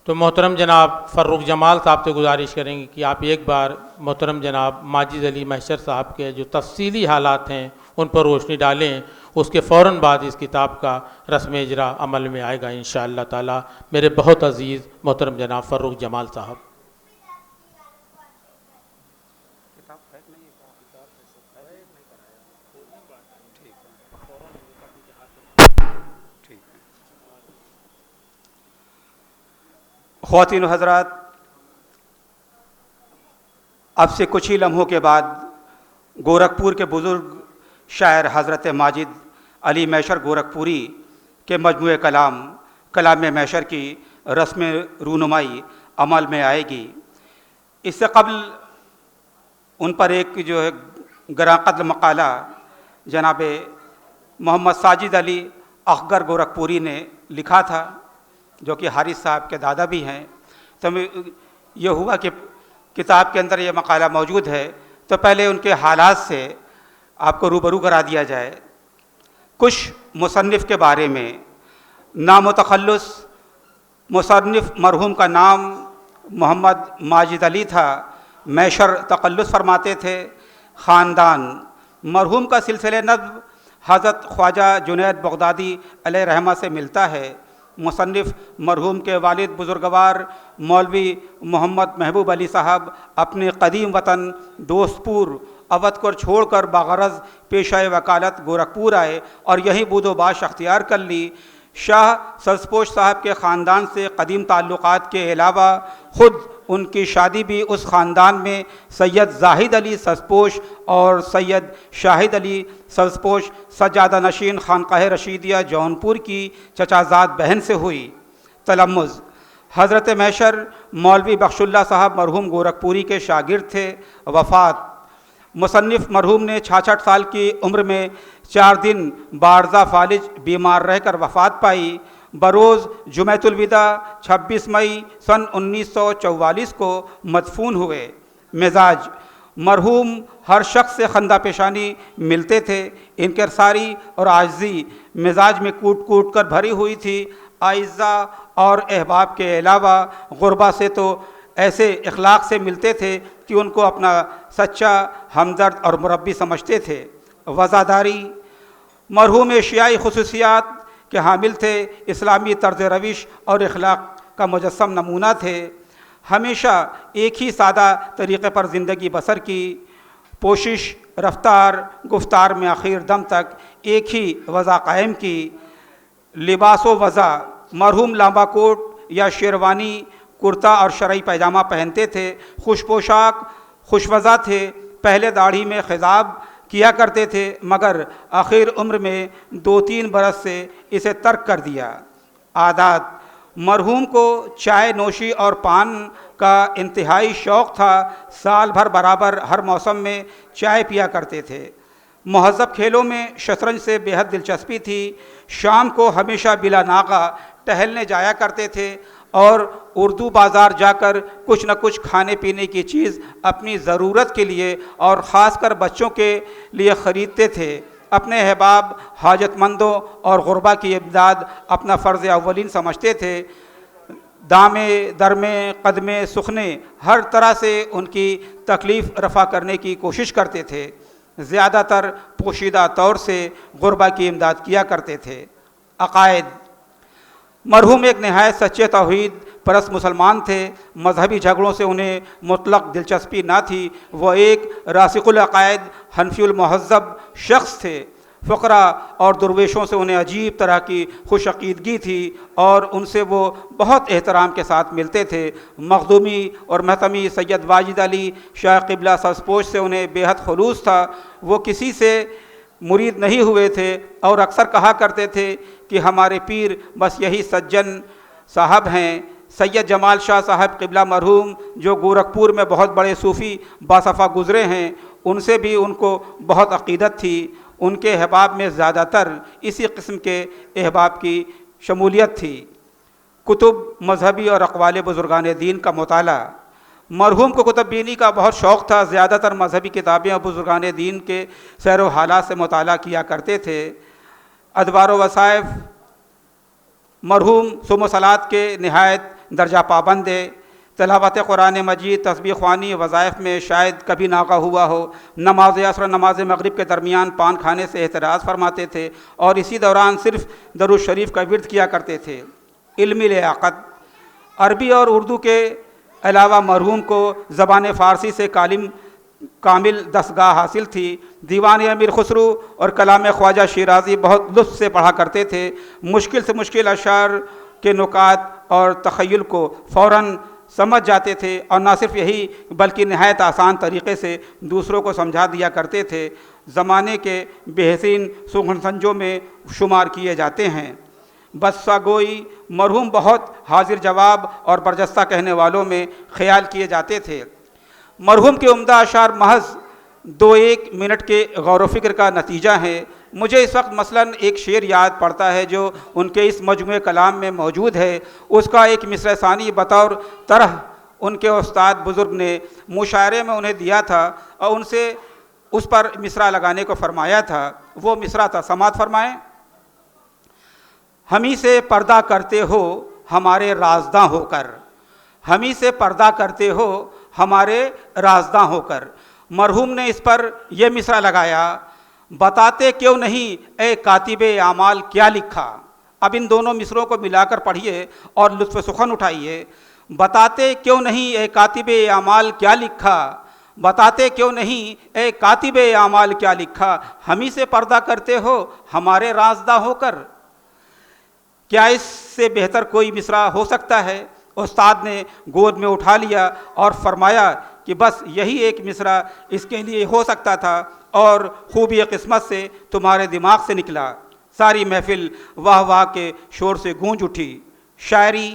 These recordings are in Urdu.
تو محترم جناب فروخ جمال صاحب سے گزارش کریں گے کہ آپ ایک بار محترم جناب ماجد علی محشر صاحب کے جو تفصیلی حالات ہیں ان پر روشنی ڈالیں. اس کے فوراً بعد اس کتاب کا رسم اجرا عمل میں آئے گا انشاءاللہ تعالی. میرے بہت عزیز محترم جناب فروخ جمال صاحب. خواتین و حضرات، اب سے کچھ ہی لمحوں کے بعد گورکھپور کے بزرگ شاعر حضرت ماجد علی محشر گورکھپوری کے مجموعہ کلام محشر کی رسم رونمائی عمل میں آئے گی. اس سے قبل ان پر ایک جو ہے گراں قدر مقالہ جناب محمد ساجد علی اخگر گورکھپوری نے لکھا تھا، جو کہ حارث صاحب کے دادا بھی ہیں. تو یہ ہوا کہ کتاب کے اندر یہ مقالہ موجود ہے، تو پہلے ان کے حالات سے آپ کو روبرو کرا دیا جائے. کچھ مصنف کے بارے میں. نام و تخلص: مصنف مرحوم کا نام محمد ماجد علی تھا، محشر تخلص فرماتے تھے. خاندان: مرحوم کا سلسلہ نسب حضرت خواجہ جنید بغدادی علیہ رحمہ سے ملتا ہے. مصنف مرحوم کے والد بزرگوار مولوی محمد محبوب علی صاحب اپنے قدیم وطن دوستپور اودھ کو چھوڑ کر بغرض پیشہ وکالت گورکھپور آئے اور یہیں بود و باش اختیار کر لی. شاہ سرسپوش صاحب کے خاندان سے قدیم تعلقات کے علاوہ خود ان کی شادی بھی اس خاندان میں سید زاہد علی سرسپوش اور سید شاہد علی سرسپوش سجادہ نشین خانقاہ رشیدیہ جونپور کی چچازاد بہن سے ہوئی. تلمذ: حضرت محشر مولوی بخش اللہ صاحب مرحوم گورکھپوری کے شاگرد تھے. وفات: مصنف مرحوم نے 66 سال کی عمر میں 4 دن بارزہ فالج بیمار رہ کر وفات پائی. بروز جمعۃ الوداع 26 مئی سن 1944 کو مدفون ہوئے. مزاج: مرحوم ہر شخص سے خندہ پیشانی ملتے تھے. انکساری اور عاجزی مزاج میں کوٹ کوٹ کر بھری ہوئی تھی. اعزاء اور احباب کے علاوہ غربا سے تو ایسے اخلاق سے ملتے تھے کہ ان کو اپنا سچا ہمدرد اور مربی سمجھتے تھے. وزاداری: مرحوم ایشیائی خصوصیات کے حامل تھے. اسلامی طرز روش اور اخلاق کا مجسم نمونہ تھے. ہمیشہ ایک ہی سادہ طریقے پر زندگی بسر کی. پوشش، رفتار، گفتار میں آخر دم تک ایک ہی وضع قائم کی. لباس و وضع: مرحوم لامبا کوٹ یا شیروانی، کرتا اور شرعی پیجامہ پہنتے تھے. خوش پوشاک، خوش وضع تھے. پہلے داڑھی میں خضاب کیا کرتے تھے مگر آخر عمر میں 2-3 برس سے اسے ترک کر دیا. عادات: مرحوم کو چائے نوشی اور پان کا انتہائی شوق تھا. سال بھر برابر ہر موسم میں چائے پیا کرتے تھے. مہذب کھیلوں میں شطرنج سے بے حد دلچسپی تھی. شام کو ہمیشہ بلا ناغہ ٹہلنے جایا کرتے تھے اور اردو بازار جا کر کچھ نہ کچھ کھانے پینے کی چیز اپنی ضرورت کے لیے اور خاص کر بچوں کے لیے خریدتے تھے. اپنے احباب، حاجت مندوں اور غربا کی امداد اپنا فرض اولین سمجھتے تھے. دامے، درمے، قدمے، سخنے ہر طرح سے ان کی تکلیف رفع کرنے کی کوشش کرتے تھے. زیادہ تر پوشیدہ طور سے غربا کی امداد کیا کرتے تھے. عقائد: مرحوم ایک نہایت سچے توحید پرست مسلمان تھے. مذہبی جھگڑوں سے انہیں مطلق دلچسپی نہ تھی. وہ ایک راسخ العقائد حنفی المہذب شخص تھے. فقراء اور درویشوں سے انہیں عجیب طرح کی خوش عقیدگی تھی اور ان سے وہ بہت احترام کے ساتھ ملتے تھے. مخدومی اور محتمی سید واجد علی شاہ قبلہ سرسپوش سے انہیں بے حد خلوص تھا. وہ کسی سے مرید نہیں ہوئے تھے اور اکثر کہا کرتے تھے کہ ہمارے پیر بس یہی سجن صاحب ہیں. سید جمال شاہ صاحب قبلہ مرحوم جو گورکھپور میں بہت بڑے صوفی باصفا گزرے ہیں، ان سے بھی ان کو بہت عقیدت تھی. ان کے احباب میں زیادہ تر اسی قسم کے احباب کی شمولیت تھی. کتب، مذہبی اور اقوال بزرگان دین کا مطالعہ: مرحوم کو کتب بینی کا بہت شوق تھا. زیادہ تر مذہبی کتابیں اور بزرگان دین کے سیر و حالات سے مطالعہ کیا کرتے تھے. ادوار و وصائف: مرحوم صوم و صلات کے نہایت درجہ پابند ہے، تلاوت قرآن مجید، تسبیح خوانی وظائف میں شاید کبھی ناغہ ہوا ہو، نماز عصر اور نماز مغرب کے درمیان پان کھانے سے احتراز فرماتے تھے اور اسی دوران صرف درود شریف کا ورد کیا کرتے تھے۔ علمی لیاقت، عربی اور اردو کے علاوہ مرحوم کو زبان فارسی سے کامل دستگاہ حاصل تھی۔ دیوان امیر خسرو اور کلام خواجہ شیرازی بہت لطف سے پڑھا کرتے تھے، مشکل سے مشکل اشعار کے نکات اور تخیل کو فوراً سمجھ جاتے تھے، اور نہ صرف یہی بلکہ نہایت آسان طریقے سے دوسروں کو سمجھا دیا کرتے تھے۔ زمانے کے بہترین سخن سنجوں میں شمار کیے جاتے ہیں۔ بسا گوئی مرحوم بہت حاضر جواب اور برجستہ کہنے والوں میں خیال کیے جاتے تھے۔ مرحوم کے عمدہ اشعار محض 2-1 منٹ کے غور و فکر کا نتیجہ ہیں۔ مجھے اس وقت مثلاً ایک شعر یاد پڑتا ہے جو ان کے اس مجموعہ کلام میں موجود ہے۔ اس کا ایک مصرع ثانی بطور طرح ان کے استاد بزرگ نے مشاعرے میں انہیں دیا تھا اور ان سے اس پر مصرع لگانے کو فرمایا تھا۔ وہ مصرع تھا، سماعت فرمائیں۔ ہمیں سے پردہ کرتے ہو ہمارے رازداں ہو کر، ہمیں سے پردہ کرتے ہو ہمارے رازداں ہو کر۔ مرحوم نے اس پر یہ مصرع لگایا، بتاتے کیوں نہیں اے کاتب اعمال کیا لکھا۔ اب ان دونوں مصروں کو ملا کر پڑھیے اور لطف سخن اٹھائیے۔ بتاتے کیوں نہیں اے کاتب اعمال کیا لکھا، بتاتے کیوں نہیں اے کاتب اعمال کیا لکھا، ہمیں سے پردہ کرتے ہو ہمارے رازداں ہو کر۔ کیا اس سے بہتر کوئی مصرع ہو سکتا ہے؟ استاد نے گود میں اٹھا لیا اور فرمایا کہ بس یہی ایک مصرع اس کے لیے ہو سکتا تھا، اور خوبی قسمت سے تمہارے دماغ سے نکلا۔ ساری محفل واہ واہ کے شور سے گونج اٹھی۔ شاعری،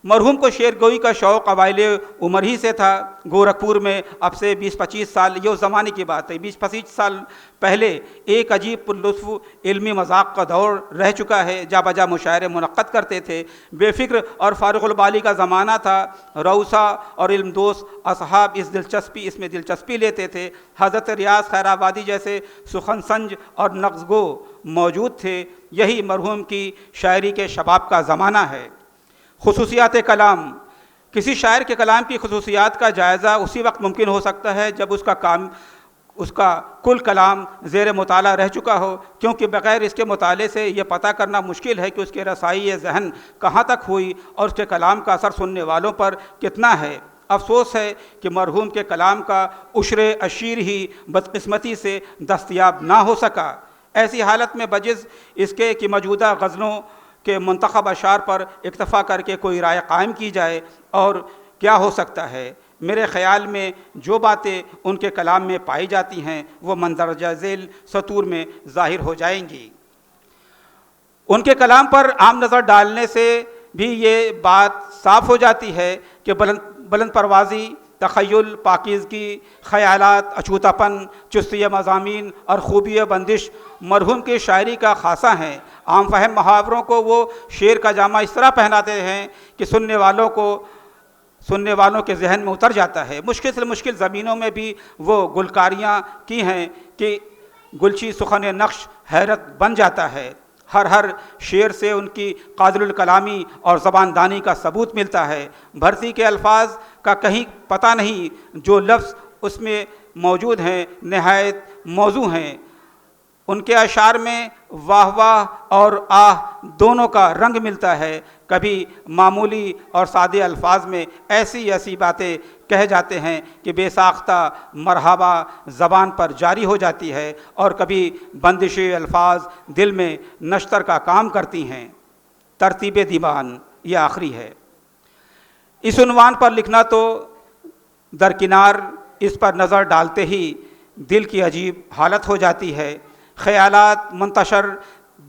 مرحوم کو شعر گوئی کا شوق اوائل عمر ہی سے تھا۔ گورکھپور میں اب سے 20-25 سال، یہ اس زمانے کی بات ہے، 20-25 سال پہلے ایک عجیب پرلطف علمی مذاق کا دور رہ چکا ہے۔ جا بجا مشاعرے منعقد کرتے تھے، بے فکر اور فارغ البالی کا زمانہ تھا۔ روسا اور علم دوست اصحاب اس میں دلچسپی لیتے تھے۔ حضرت ریاض خیر آبادی جیسے سخن سنج اور نغز گو موجود تھے۔ یہی مرحوم کی شاعری کے شباب کا زمانہ ہے۔ خصوصیات کلام، کسی شاعر کے کلام کی خصوصیات کا جائزہ اسی وقت ممکن ہو سکتا ہے جب اس کا کل کلام زیر مطالعہ رہ چکا ہو، کیونکہ بغیر اس کے مطالعے سے یہ پتہ کرنا مشکل ہے کہ اس کے رسائی ذہن کہاں تک ہوئی اور اس کے کلام کا اثر سننے والوں پر کتنا ہے۔ افسوس ہے کہ مرحوم کے کلام کا عشر اشیر ہی بدقسمتی سے دستیاب نہ ہو سکا۔ ایسی حالت میں بجز اس کے کہ موجودہ غزلوں کے منتخب اشعار پر اکتفا کر کے کوئی رائے قائم کی جائے، اور کیا ہو سکتا ہے؟ میرے خیال میں جو باتیں ان کے کلام میں پائی جاتی ہیں وہ مندرجہ ذیل سطور میں ظاہر ہو جائیں گی۔ ان کے کلام پر عام نظر ڈالنے سے بھی یہ بات صاف ہو جاتی ہے کہ بلند پروازی، تخیل، پاکیزگی، خیالات، اچھوتا پن، چستی مضامین اور خوبی بندش مرحوم کی شاعری کا خاصہ ہیں۔ عام فہم محاوروں کو وہ شعر کا جامہ اس طرح پہناتے ہیں کہ سننے والوں کے ذہن میں اتر جاتا ہے۔ مشکل سے مشکل زمینوں میں بھی وہ گلکاریاں کی ہیں کہ گلچی سخن نقش حیرت بن جاتا ہے۔ ہر شعر سے ان کی قادر الکلامی اور زبان دانی کا ثبوت ملتا ہے۔ بھرتی کے الفاظ کا کہیں پتہ نہیں، جو لفظ اس میں موجود ہیں نہایت موزوں ہیں۔ ان کے اشعار میں واہ واہ اور آہ دونوں کا رنگ ملتا ہے۔ کبھی معمولی اور سادے الفاظ میں ایسی باتیں کہہ جاتے ہیں کہ بے ساختہ مرحبا زبان پر جاری ہو جاتی ہے، اور کبھی بندشی الفاظ دل میں نشتر کا کام کرتی ہیں۔ ترتیب دیوان یہ آخری ہے۔ اس عنوان پر لکھنا تو درکنار، اس پر نظر ڈالتے ہی دل کی عجیب حالت ہو جاتی ہے۔ خیالات منتشر،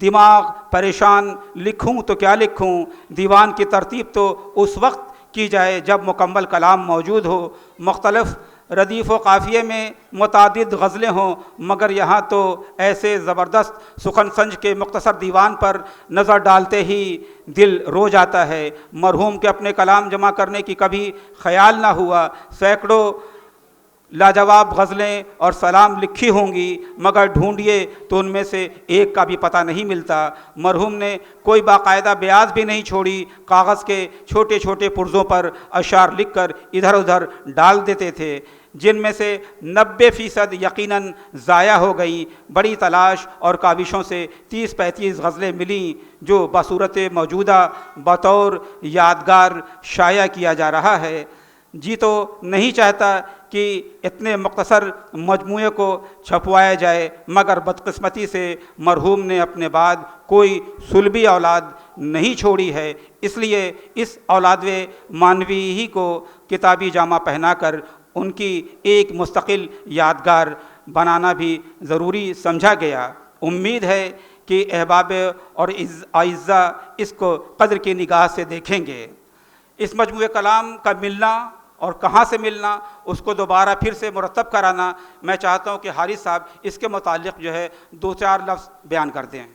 دماغ پریشان، لکھوں تو کیا لکھوں۔ دیوان کی ترتیب تو اس وقت کی جائے جب مکمل کلام موجود ہو، مختلف ردیف و قافیے میں متعدد غزلیں ہوں، مگر یہاں تو ایسے زبردست سخن سنج کے مختصر دیوان پر نظر ڈالتے ہی دل رو جاتا ہے۔ مرحوم کے اپنے کلام جمع کرنے کی کبھی خیال نہ ہوا۔ سینکڑوں لاجواب غزلیں اور سلام لکھی ہوں گی، مگر ڈھونڈیے تو ان میں سے ایک کا بھی پتہ نہیں ملتا۔ مرحوم نے کوئی باقاعدہ بیاض بھی نہیں چھوڑی، کاغذ کے چھوٹے چھوٹے پرزوں پر اشعار لکھ کر ادھر ادھر ڈال دیتے تھے، جن میں سے 90% یقیناً ضائع ہو گئیں۔ بڑی تلاش اور کاوشوں سے 30-35 غزلیں ملیں، جو بصورت موجودہ بطور یادگار شائع کیا جا رہا ہے۔ جی تو نہیں چاہتا کہ اتنے مختصر مجموعے کو چھپوایا جائے، مگر بدقسمتی سے مرحوم نے اپنے بعد کوئی صلبی اولاد نہیں چھوڑی ہے، اس لیے اس اولاد مانوی ہی کو کتابی جامہ پہنا کر ان کی ایک مستقل یادگار بنانا بھی ضروری سمجھا گیا۔ امید ہے کہ احباب اور اعزاء اس کو قدر کی نگاہ سے دیکھیں گے۔ اس مجموعہ کلام کا ملنا اور کہاں سے ملنا، اس کو دوبارہ پھر سے مرتب کرانا، میں چاہتا ہوں کہ حارث صاحب اس کے متعلق جو ہے 2-4 لفظ بیان کر دیں۔